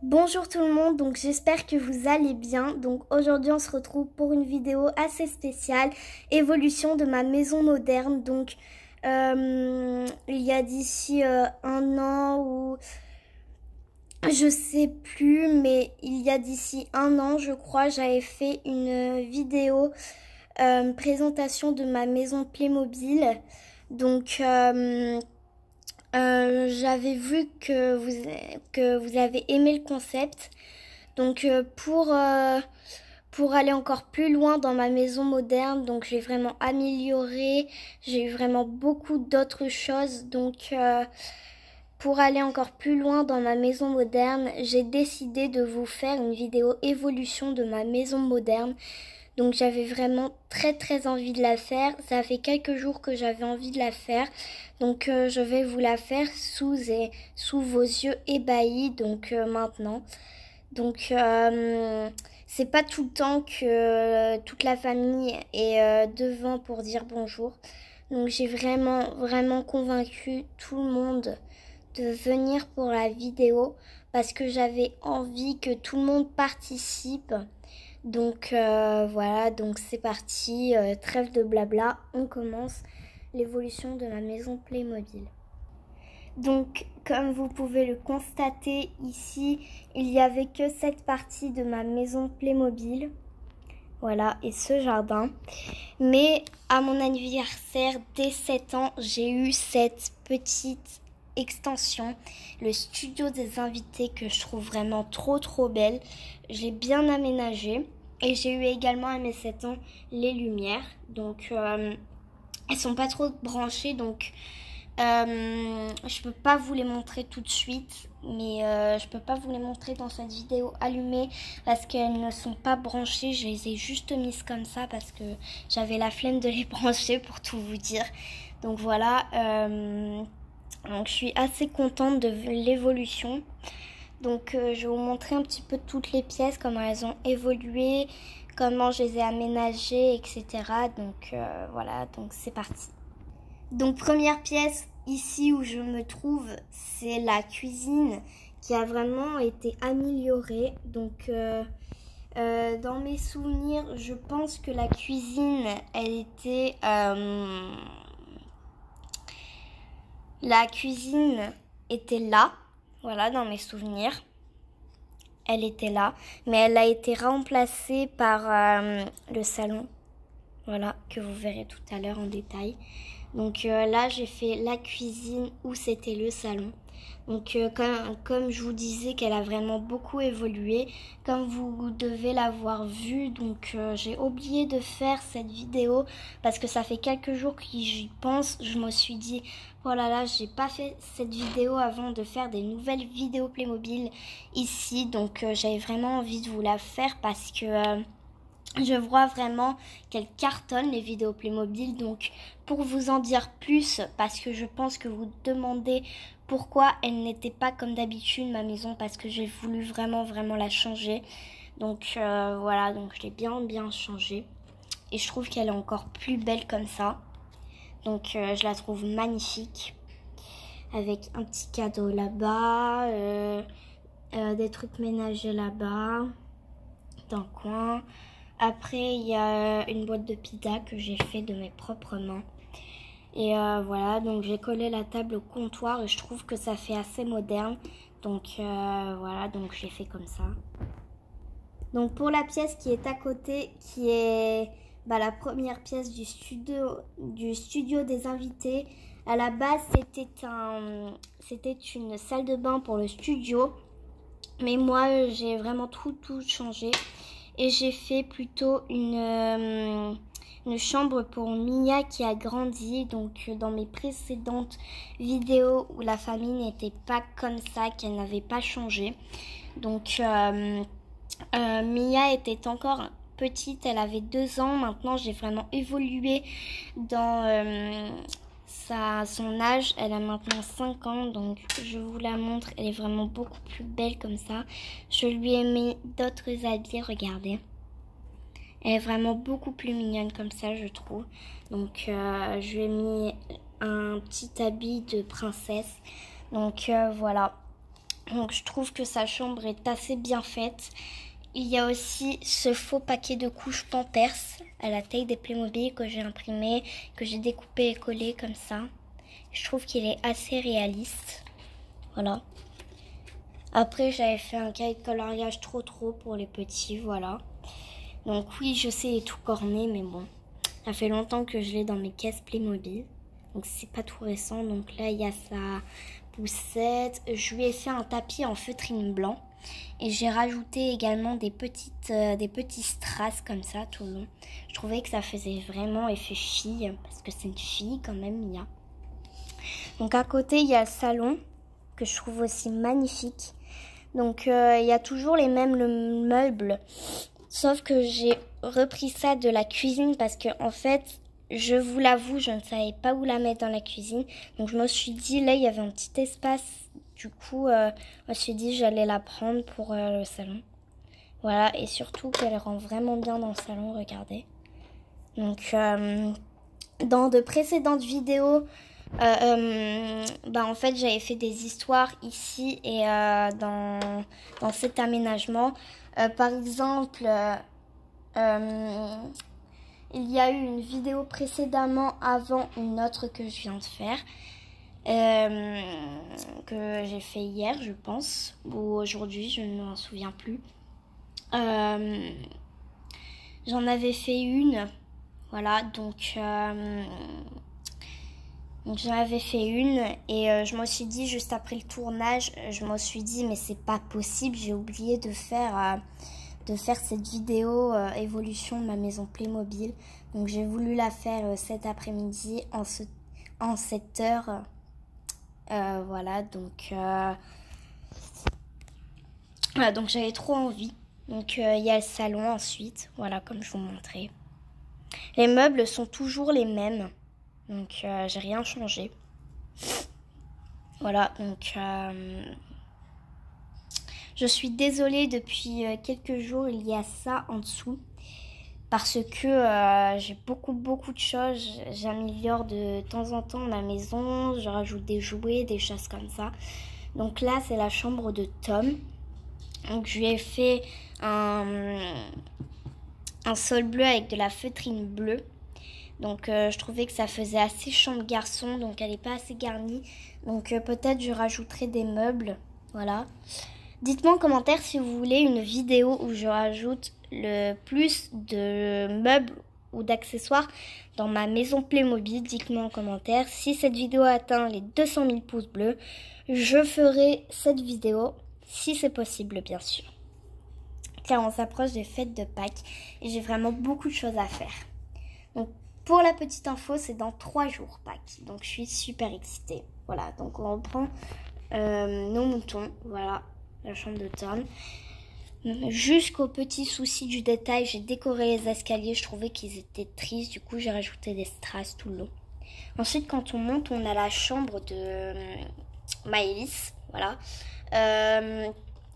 Bonjour tout le monde, donc j'espère que vous allez bien. Donc aujourd'hui on se retrouve pour une vidéo assez spéciale, évolution de ma maison moderne. Donc il y a d'ici un an ou je sais plus, mais il y a d'ici un an je crois, j'avais fait une vidéo présentation de ma maison Playmobil. Donc j'avais vu que vous avez aimé le concept. Donc pour aller encore plus loin dans ma maison moderne, donc j'ai vraiment amélioré, j'ai eu vraiment beaucoup d'autres choses. Donc pour aller encore plus loin dans ma maison moderne, j'ai décidé de vous faire une vidéo évolution de ma maison moderne. Donc j'avais vraiment très envie de la faire. Ça fait quelques jours que j'avais envie de la faire. Donc je vais vous la faire sous vos yeux ébahis maintenant. Donc c'est pas tout le temps que toute la famille est devant pour dire bonjour. Donc j'ai vraiment convaincu tout le monde de venir pour la vidéo parce que j'avais envie que tout le monde participe. Donc voilà, donc c'est parti, trêve de blabla, on commence l'évolution de ma maison Playmobil. Donc comme vous pouvez le constater ici, il n'y avait que cette partie de ma maison Playmobil. Voilà, et ce jardin. Mais à mon anniversaire, dès 7 ans, j'ai eu cette petite extension, le studio des invités que je trouve vraiment trop belle. Je l'ai bien aménagé et j'ai eu également à mes 7 ans les lumières. Donc elles sont pas trop branchées, donc je peux pas vous les montrer tout de suite, mais je peux pas vous les montrer dans cette vidéo allumée parce qu'elles ne sont pas branchées. Je les ai juste mises comme ça parce que j'avais la flemme de les brancher pour tout vous dire. Donc voilà, donc je suis assez contente de l'évolution. Donc je vais vous montrer un petit peu toutes les pièces, comment elles ont évolué, comment je les ai aménagées, etc. Donc voilà, donc c'est parti. Donc première pièce ici où je me trouve, c'est la cuisine qui a vraiment été améliorée. Donc dans mes souvenirs, je pense que la cuisine, elle était là. Voilà, dans mes souvenirs, elle était là, mais elle a été remplacée par le salon. Voilà, que vous verrez tout à l'heure en détail. Donc là, j'ai fait la cuisine où c'était le salon. Donc comme je vous disais qu'elle a vraiment beaucoup évolué, comme vous devez l'avoir vu, donc j'ai oublié de faire cette vidéo parce que ça fait quelques jours que j'y pense. Je me suis dit, oh là là, j'ai pas fait cette vidéo avant de faire des nouvelles vidéos Playmobil ici. Donc j'avais vraiment envie de vous la faire parce que je vois vraiment qu'elle cartonne les vidéos Playmobil. Donc pour vous en dire plus, parce que je pense que vous demandez pourquoi elle n'était pas comme d'habitude ma maison, parce que j'ai voulu vraiment la changer. Donc voilà, donc je l'ai bien changée. Et je trouve qu'elle est encore plus belle comme ça. Donc je la trouve magnifique. Avec un petit cadeau là-bas, des trucs ménagers là-bas, dans le coin. Après, il y a une boîte de pizza que j'ai fait de mes propres mains. Et voilà, donc j'ai collé la table au comptoir et je trouve que ça fait assez moderne. Donc voilà, donc je l'ai fait comme ça. Donc pour la pièce qui est à côté, qui est la première pièce du studio des invités. À la base, c'était une salle de bain pour le studio. Mais moi, j'ai vraiment tout changé. Et j'ai fait plutôt une chambre pour Mia qui a grandi. Donc dans mes précédentes vidéos où la famille n'était pas comme ça, qu'elle n'avait pas changé. Donc Mia était encore petite, elle avait 2 ans. Maintenant j'ai vraiment évolué dans son âge. Elle a maintenant 5 ans, donc je vous la montre. Elle est vraiment beaucoup plus belle comme ça. Je lui ai mis d'autres habits, regardez. Elle est vraiment beaucoup plus mignonne comme ça, je trouve. Donc je lui ai mis un petit habit de princesse. Donc voilà. Donc je trouve que sa chambre est assez bien faite. Il y a aussi ce faux paquet de couches Pampers à la taille des Playmobil que j'ai imprimé, que j'ai découpé et collé comme ça. Je trouve qu'il est assez réaliste. Voilà. Après, j'avais fait un cahier de coloriage trop pour les petits, voilà. Donc oui, je sais, il est tout corné, mais bon. Ça fait longtemps que je l'ai dans mes caisses Playmobil. Donc c'est pas tout récent. Donc là, il y a sa poussette. Je lui ai fait un tapis en feutrine blanc. Et j'ai rajouté également des petits strass comme ça tout le long. Je trouvais que ça faisait vraiment effet fille, parce que c'est une fille quand même, Mia. Donc à côté, il y a le salon, que je trouve aussi magnifique. Donc il y a toujours les mêmes meubles, sauf que j'ai repris ça de la cuisine parce que en fait, je vous l'avoue, je ne savais pas où la mettre dans la cuisine. Donc je me suis dit, là il y avait un petit espace, du coup je me suis dit j'allais la prendre pour le salon. Voilà, et surtout qu'elle rend vraiment bien dans le salon, regardez. Donc dans de précédentes vidéos, en fait j'avais fait des histoires ici et dans cet aménagement. Par exemple, il y a eu une vidéo précédemment avant une autre que je viens de faire, que j'ai fait hier je pense, ou aujourd'hui, je ne m'en souviens plus. J'en avais fait une, voilà, donc j'en avais fait une et je me suis dit juste après le tournage, je me suis dit mais c'est pas possible, j'ai oublié de faire cette vidéo évolution de ma maison Playmobil. Donc j'ai voulu la faire cet après-midi en 7 heures. Voilà, donc j'avais trop envie. Donc il y a le salon ensuite, voilà, comme je vous montrais. Les meubles sont toujours les mêmes. Donc j'ai rien changé. Voilà, donc je suis désolée, depuis quelques jours il y a ça en dessous. Parce que j'ai beaucoup de choses. J'améliore de temps en temps ma maison. Je rajoute des jouets, des choses comme ça. Donc là c'est la chambre de Tom. Donc je lui ai fait un sol bleu avec de la feutrine bleue. Donc je trouvais que ça faisait assez chambre garçon, donc elle n'est pas assez garnie. Donc peut-être je rajouterai des meubles, voilà. Dites-moi en commentaire si vous voulez une vidéo où je rajoute le plus de meubles ou d'accessoires dans ma maison Playmobil. Dites-moi en commentaire. Si cette vidéo atteint les 200 000 pouces bleus, je ferai cette vidéo, si c'est possible bien sûr. Car on s'approche des fêtes de Pâques et j'ai vraiment beaucoup de choses à faire. Donc pour la petite info, c'est dans 3 jours Pâques. Donc je suis super excitée. Voilà, donc on reprend nos moutons. Voilà, la chambre de Tom. Jusqu'au petit souci du détail, j'ai décoré les escaliers. Je trouvais qu'ils étaient tristes. Du coup, j'ai rajouté des strass tout le long. Ensuite, quand on monte, on a la chambre de Maëlys. Voilà.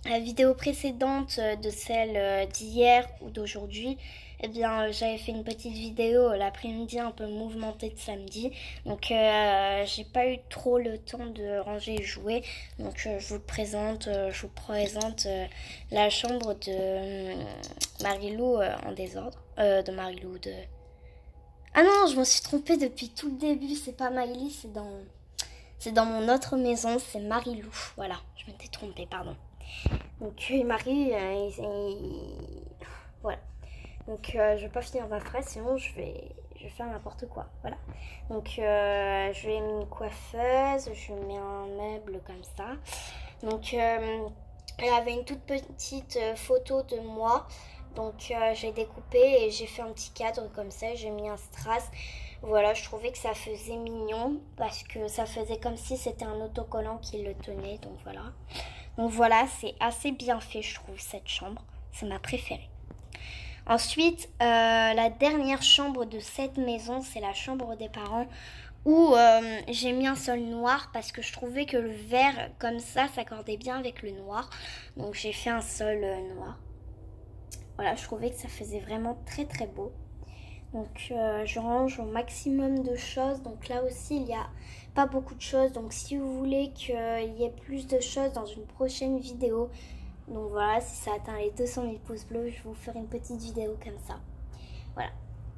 La vidéo précédente de celle d'hier ou d'aujourd'hui, eh bien j'avais fait une petite vidéo l'après-midi un peu mouvementée de samedi. Donc j'ai pas eu trop le temps de ranger et jouer. Donc je vous présente la chambre de Marilou en désordre. De Marilou de... Ah non, je me suis trompée depuis tout le début, c'est pas Maëlys, c'est dans mon autre maison, c'est Marilou. Voilà, je m'étais trompée, pardon. Donc Marie, voilà. Donc je vais pas finir ma phrase, sinon je vais faire n'importe quoi. Voilà. Donc je lui ai mis une coiffeuse, je lui ai mis un meuble comme ça. Donc elle avait une toute petite photo de moi. Donc j'ai découpé et j'ai fait un petit cadre comme ça. J'ai mis un strass. Voilà, je trouvais que ça faisait mignon parce que ça faisait comme si c'était un autocollant qui le tenait. Donc voilà. Donc voilà, c'est assez bien fait, je trouve, cette chambre. C'est ma préférée. Ensuite, la dernière chambre de cette maison, c'est la chambre des parents où j'ai mis un sol noir parce que je trouvais que le vert, comme ça, s'accordait bien avec le noir. Donc j'ai fait un sol noir. Voilà, je trouvais que ça faisait vraiment très beau. Donc je range au maximum de choses. Donc là aussi il n'y a pas beaucoup de choses. Donc si vous voulez qu'il y ait plus de choses dans une prochaine vidéo, donc voilà, si ça atteint les 200 000 pouces bleus, je vais vous faire une petite vidéo comme ça. Voilà,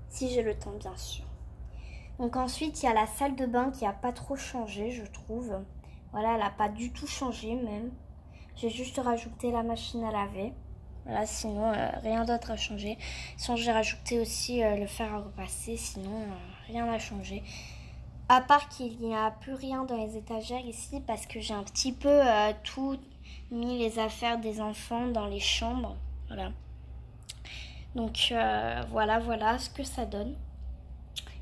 si j'ai le temps bien sûr. Donc ensuite il y a la salle de bain qui n'a pas trop changé, je trouve. Voilà, elle n'a pas du tout changé même. J'ai juste rajouté la machine à laver. Voilà, sinon rien d'autre à changer. Sinon j'ai rajouté aussi le fer à repasser, sinon rien n'a changé. À part qu'il n'y a plus rien dans les étagères ici parce que j'ai un petit peu tout mis les affaires des enfants dans les chambres. Voilà. Donc voilà ce que ça donne.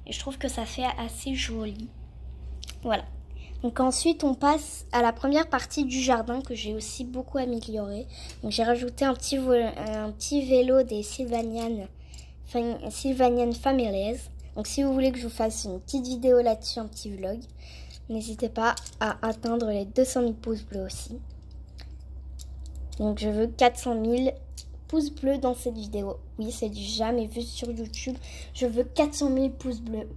Et je trouve que ça fait assez joli. Voilà. Donc ensuite on passe à la première partie du jardin que j'ai aussi beaucoup amélioré. Donc j'ai rajouté un petit vélo des Sylvanian Families. Donc si vous voulez que je vous fasse une petite vidéo là-dessus, un petit vlog, n'hésitez pas à atteindre les 200 000 pouces bleus aussi. Donc je veux 400 000 pouces bleus dans cette vidéo. Oui, c'est du jamais vu sur YouTube. Je veux 400 000 pouces bleus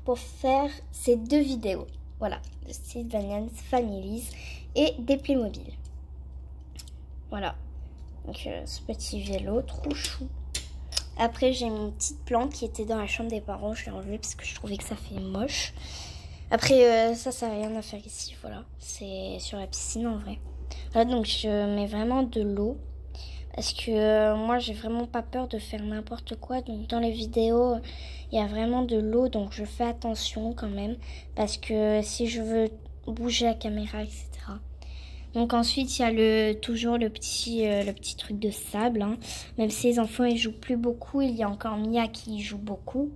pour faire ces deux vidéos. Voilà, de Sylvanian Families et des Playmobil. Voilà, donc ce petit vélo, trop chou. Après, j'ai une petite plante qui était dans la chambre des parents. Je l'ai enlevée parce que je trouvais que ça fait moche. Après, ça n'a rien à faire ici, voilà. C'est sur la piscine en vrai. Voilà, donc je mets vraiment de l'eau. Parce que moi, j'ai vraiment pas peur de faire n'importe quoi. Donc dans les vidéos, il y a vraiment de l'eau. Donc je fais attention quand même. Parce que si je veux bouger la caméra, etc. Donc ensuite, il y a toujours le petit truc de sable. Hein. Même si les enfants ils jouent plus beaucoup, il y a encore Mia qui joue beaucoup.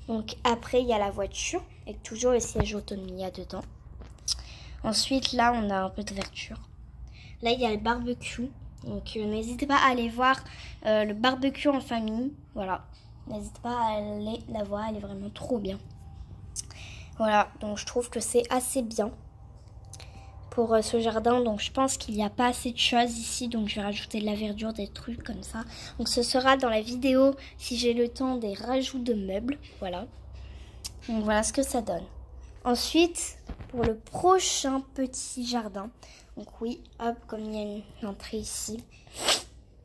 Donc après, il y a la voiture avec toujours le siège auto de Mia dedans. Ensuite, là, on a un peu de verdure. Là, il y a le barbecue. Donc n'hésitez pas à aller voir le barbecue en famille. Voilà, n'hésitez pas à aller la voir, elle est vraiment trop bien. Voilà, donc je trouve que c'est assez bien pour ce jardin. Donc je pense qu'il n'y a pas assez de choses ici. Donc je vais rajouter de la verdure, des trucs comme ça. Donc ce sera dans la vidéo, si j'ai le temps, des rajouts de meubles. Voilà. Donc voilà ce que ça donne. Ensuite, pour le prochain petit jardin. Donc oui, hop, comme il y a une entrée ici,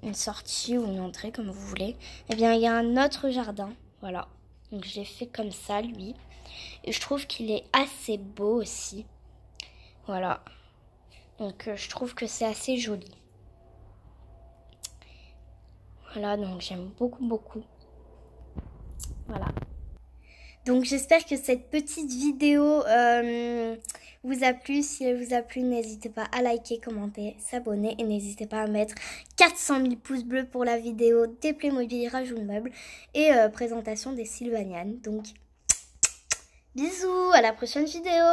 une sortie ou une entrée comme vous voulez. Eh bien, il y a un autre jardin. Voilà. Donc je l'ai fait comme ça, lui. Et je trouve qu'il est assez beau aussi. Voilà. Donc je trouve que c'est assez joli. Voilà, donc j'aime beaucoup. Voilà. Donc j'espère que cette petite vidéo vous a plu. Si elle vous a plu, n'hésitez pas à liker, commenter, s'abonner. Et n'hésitez pas à mettre 400 000 pouces bleus pour la vidéo des Playmobil rajout de meubles et présentation des Sylvanian. Donc bisous, à la prochaine vidéo.